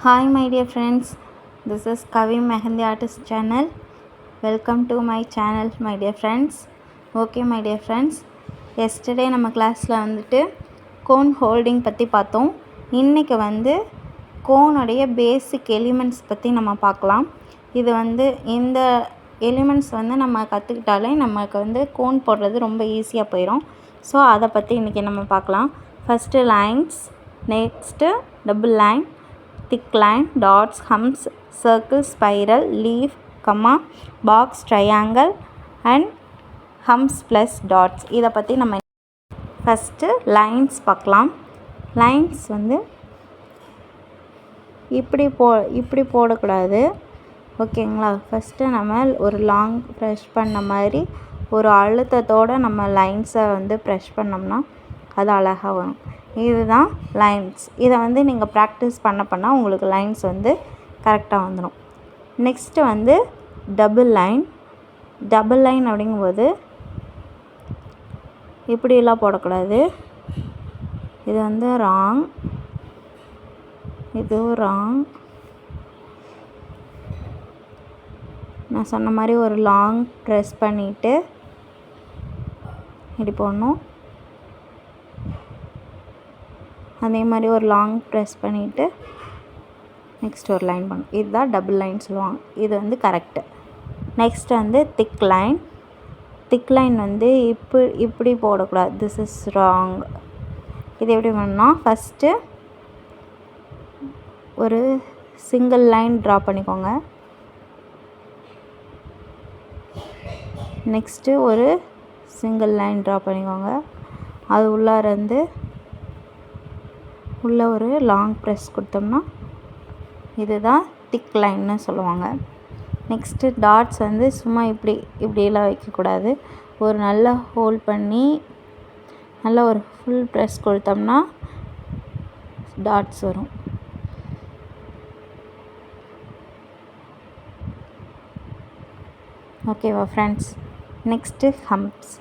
Hi my dear friends, this is Kavi Mehendi Artist channel. Welcome to my channel my dear friends. Okay my dear friends, yesterday நம்ம கிளாஸில் வந்துட்டு cone holding பற்றி பார்த்தோம். இன்றைக்கி வந்து கோனுடைய பேசிக் elements பற்றி நம்ம பார்க்கலாம். இது வந்து இந்த எலிமெண்ட்ஸ் வந்து நம்ம கற்றுக்கிட்டாலே நமக்கு வந்து கோன் போடுறது ரொம்ப ஈஸியாக போயிடும். ஸோ அதை பற்றி இன்றைக்கி நம்ம பார்க்கலாம். First lines, next double line, thick line, dots, humps, circle, spiral, leaf, comma, box, triangle and humps plus dots. இதை பற்றி நம்ம ஃபஸ்ட்டு லைன்ஸ் பார்க்கலாம். லைன்ஸ் வந்து இப்படி போடக்கூடாது, ஓகேங்களா. ஃபஸ்ட்டு நம்ம ஒரு லாங் ப்ரெஷ் பண்ண மாதிரி ஒரு அழுத்தத்தோடு நம்ம லைன்ஸை வந்து ப்ரெஷ் பண்ணோம்னா அது அழகாக வரும். இதுதான் லைன்ஸ். இதை வந்து நீங்கள் ப்ராக்டிஸ் பண்ண உங்களுக்கு லைன்ஸ் வந்து கரெக்டாக வந்துடும். நெக்ஸ்ட்டு வந்து டபுள் லைன். டபுள் லைன் அப்படிங்கும்போது இப்படியெல்லாம் போடக்கூடாது. இது வந்து ராங், இதுவும் ராங். நான் சொன்ன மாதிரி ஒரு லாங் ப்ரெஸ் பண்ணிவிட்டு இப்படி போடணும். அதே மாதிரி ஒரு லாங் ப்ரெஸ் பண்ணிவிட்டு நெக்ஸ்ட் ஒரு லைன் பண்ணணும். இதுதான் டபுள் லைன் சொல்லுவாங்க. இது வந்து கரெக்டு. நெக்ஸ்ட் வந்து திக் லைன். திக் லைன் வந்து இப்படி போடக்கூடாது. This is wrong. இது எப்படி பண்ணால் ஃபஸ்ட்டு ஒரு சிங்கிள் லைன் ட்ரா பண்ணிக்கோங்க. நெக்ஸ்ட்டு ஒரு சிங்கிள் லைன் ட்ரா பண்ணிக்கோங்க. அது உள்ளார இருந்து உள்ளே ஒரு லாங் ப்ரெஸ் கொடுத்தோம்னா இதுதான் திக் லைன்னு சொல்லுவாங்க. நெக்ஸ்ட்டு டாட்ஸ் வந்து சும்மா இப்படியெல்லாம் வைக்கக்கூடாது. ஒரு நல்ல ஹோல்ட் பண்ணி நல்ல ஒரு ஃபுல் ப்ரெஸ் கொடுத்தோம்னா டாட்ஸ் வரும். ஓகேவா ஃப்ரெண்ட்ஸ். Next humps.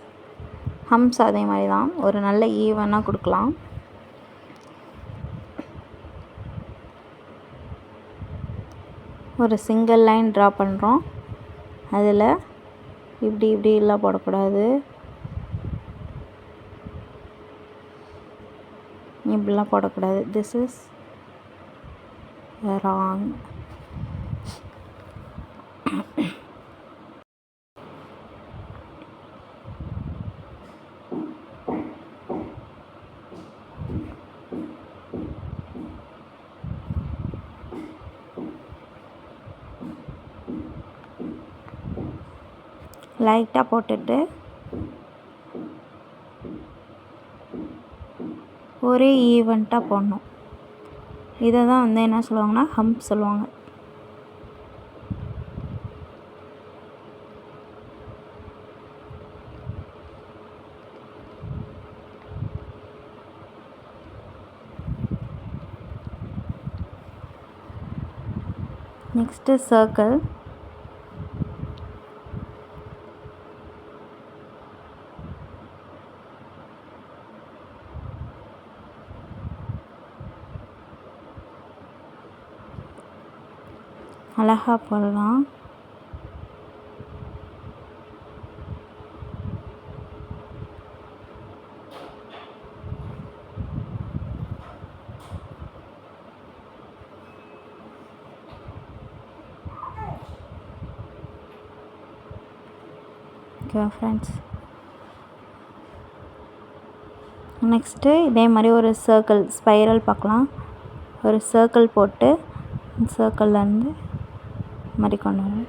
ஹம்ப்ஸ் அதே மாதிரி தான் ஒரு நல்ல ஈவனாக கொடுக்கலாம். ஒரு சிங்கிள் லைன் ட்ரா பண்ணுறோம். அதில் இப்படிலாம் போடக்கூடாது. இப்படிலாம் போடக்கூடாது. This is wrong. லைட்டாக போட்டுட்டு ஒரே ஈவெண்ட்டாக போடணும். இதை தான் வந்து என்ன சொல்லுவாங்கன்னா ஹம்ப் சொல்லுவாங்க. Next circle. அழகாக போடலாம். Okay friends. நெக்ஸ்ட்டு இதே மாதிரி ஒரு சர்க்கிள் ஸ்பைரல் பார்க்கலாம். ஒரு சர்க்கிள் போட்டு சர்க்கிள்லேருந்து மாதிரி கொண்டு வரும்.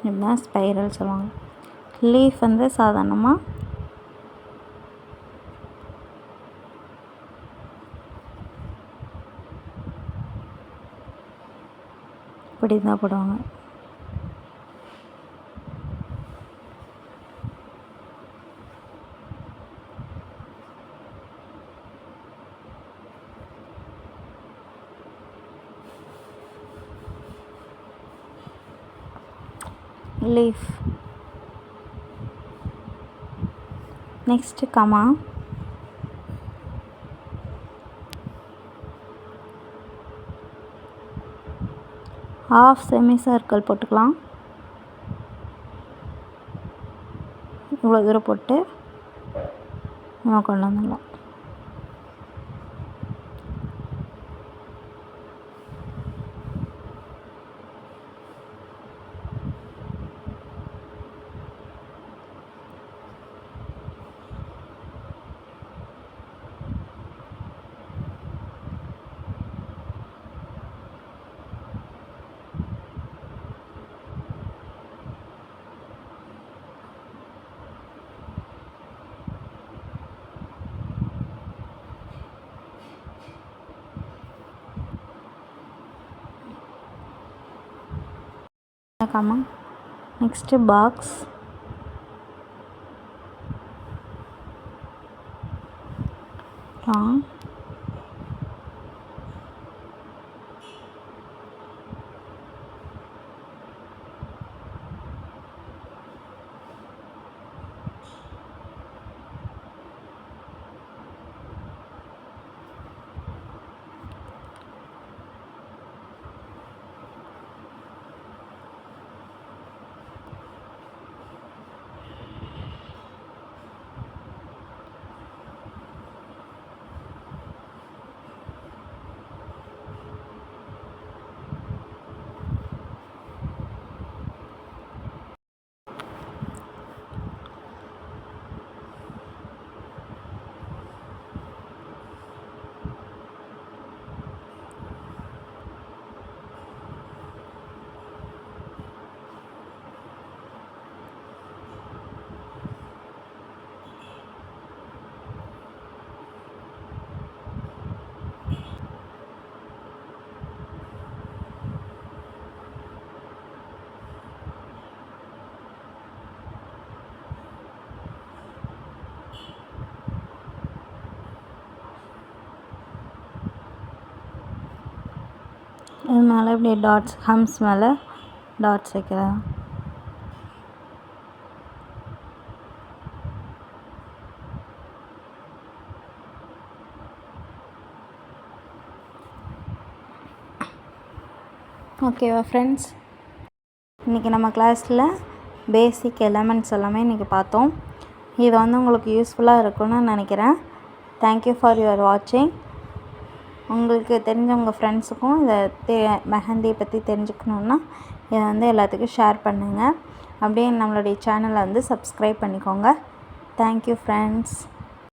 இதுதான் ஸ்பைரல் சொல்லுவாங்க. லீஃப் வந்து சாதாரணமாக இப்படி தான் போடுவாங்க. leaf. Next comma, half semi circle போட்டுக்கலாம். இவ்வளோ தூரம் போட்டு நம்ம கொண்டு வந்துடலாம். கமா, நெக்ஸ்ட்டு பாக்ஸ், லாங், இது மேலே இப்படி டாட்ஸ், ஹம்ஸ் மேலே டாட்ஸ் வைக்கிறேன். ஓகேவா ஃப்ரெண்ட்ஸ், இன்றைக்கி நம்ம கிளாஸில் பேசிக் எலமெண்ட்ஸ் எல்லாமே இன்றைக்கி பார்த்தோம். இது உங்களுக்கு யூஸ்ஃபுல்லாக இருக்கும்னு நினைக்கிறேன். தேங்க்யூ ஃபார் யுவர் வாட்சிங். உங்களுக்கு தெரிஞ்ச உங்கள் ஃப்ரெண்ட்ஸுக்கும் இதை மெஹந்தியை பற்றி தெரிஞ்சுக்கணுன்னா இதை எல்லாத்துக்கும் ஷேர் பண்ணுங்கள். அப்படியே நம்மளுடைய சேனலை சப்ஸ்கிரைப் பண்ணிக்கோங்க. Thank you friends.